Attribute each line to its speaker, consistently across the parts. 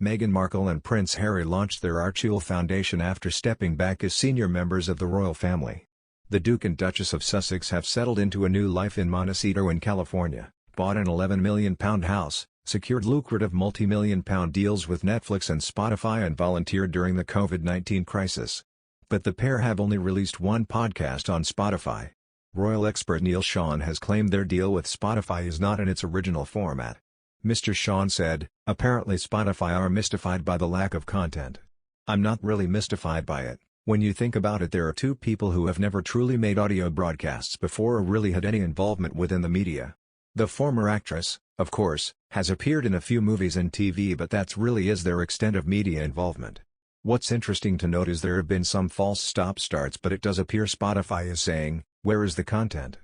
Speaker 1: Meghan Markle and Prince Harry launched their Archie Foundation after stepping back as senior members of the royal family. The Duke and Duchess of Sussex have settled into a new life in Montecito in California, bought an £11 million house, secured lucrative multi-million-pound deals with Netflix and Spotify and volunteered during the COVID-19 crisis. But the pair have only released one podcast on Spotify. Royal expert Neil Sean has claimed their deal with Spotify is not in its original format. Mr. Sean said, "Apparently Spotify are mystified by the lack of content. I'm not really mystified by it. When you think about it, there are two people who have never truly made audio broadcasts before or really had any involvement within the media. The former actress, of course, has appeared in a few movies and TV, but that's really is their extent of media involvement. What's interesting to note is there have been some false stop-starts, but it does appear Spotify is saying, where is the content?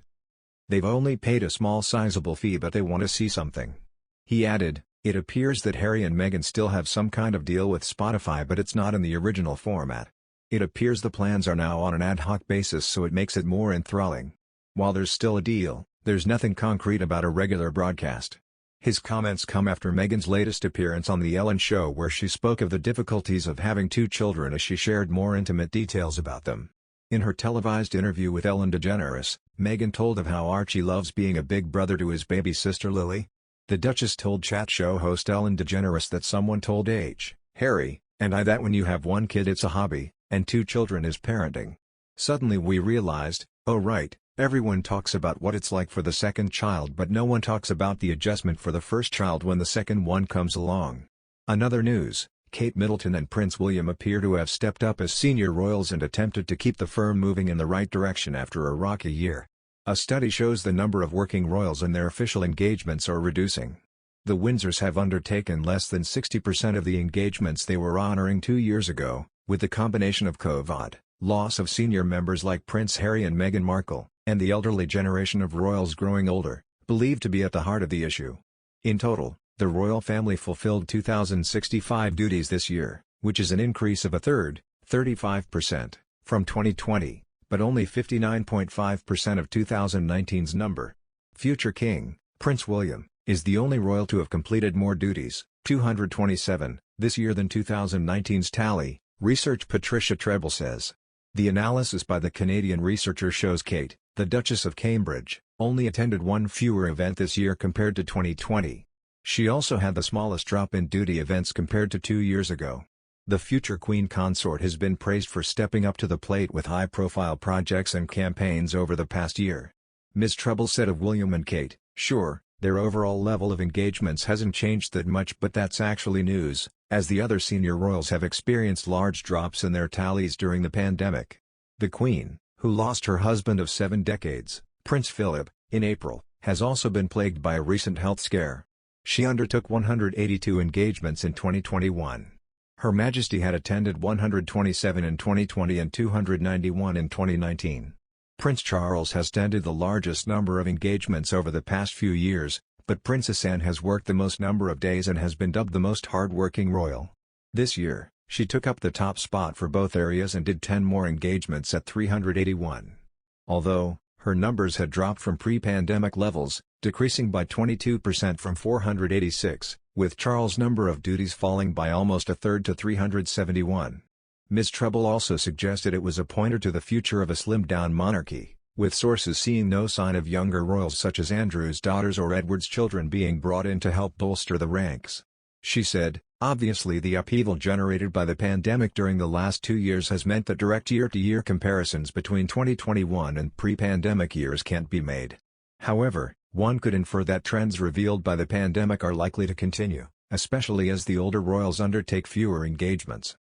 Speaker 1: They've only paid a small sizable fee, but they want to see something." He added, "It appears that Harry and Meghan still have some kind of deal with Spotify, but it's not in the original format. It appears the plans are now on an ad hoc basis, so it makes it more enthralling. While there's still a deal, there's nothing concrete about a regular broadcast." His comments come after Meghan's latest appearance on The Ellen Show, where she spoke of the difficulties of having two children as she shared more intimate details about them. In her televised interview with Ellen DeGeneres, Meghan told of how Archie loves being a big brother to his baby sister Lily. The Duchess told chat show host Ellen DeGeneres that someone told Harry, and I that when you have one kid it's a hobby, and two children is parenting. Suddenly we realized, oh right, everyone talks about what it's like for the second child, but no one talks about the adjustment for the first child when the second one comes along. Another news, Kate Middleton and Prince William appear to have stepped up as senior royals and attempted to keep the firm moving in the right direction after a rocky year. A study shows the number of working royals and their official engagements are reducing. The Windsors have undertaken less than 60% of the engagements they were honoring 2 years ago, with the combination of COVID, loss of senior members like Prince Harry and Meghan Markle, and the elderly generation of royals growing older, believed to be at the heart of the issue. In total, the royal family fulfilled 2,065 duties this year, which is an increase of a third, 35%, from 2020. But only 59.5% of 2019's number. Future King, Prince William, is the only royal to have completed more duties, 227, this year than 2019's tally, research Patricia Treble says. The analysis by the Canadian researcher shows Kate, the Duchess of Cambridge, only attended one fewer event this year compared to 2020. She also had the smallest drop in duty events compared to 2 years ago. The future Queen consort has been praised for stepping up to the plate with high-profile projects and campaigns over the past year. Ms. Treble said of William and Kate, "Sure, their overall level of engagements hasn't changed that much, but that's actually news, as the other senior royals have experienced large drops in their tallies during the pandemic." The Queen, who lost her husband of 7 decades, Prince Philip, in April, has also been plagued by a recent health scare. She undertook 182 engagements in 2021. Her Majesty had attended 127 in 2020 and 291 in 2019. Prince Charles has attended the largest number of engagements over the past few years, but Princess Anne has worked the most number of days and has been dubbed the most hard-working royal. This year, she took up the top spot for both areas and did 10 more engagements at 381. Although, her numbers had dropped from pre-pandemic levels, decreasing by 22% from 486. With Charles' number of duties falling by almost a third to 371. Ms. Treble also suggested it was a pointer to the future of a slimmed-down monarchy, with sources seeing no sign of younger royals such as Andrew's daughters or Edward's children being brought in to help bolster the ranks. She said, "Obviously the upheaval generated by the pandemic during the last 2 years has meant that direct year-to-year comparisons between 2021 and pre-pandemic years can't be made. However, one could infer that trends revealed by the pandemic are likely to continue, especially as the older royals undertake fewer engagements.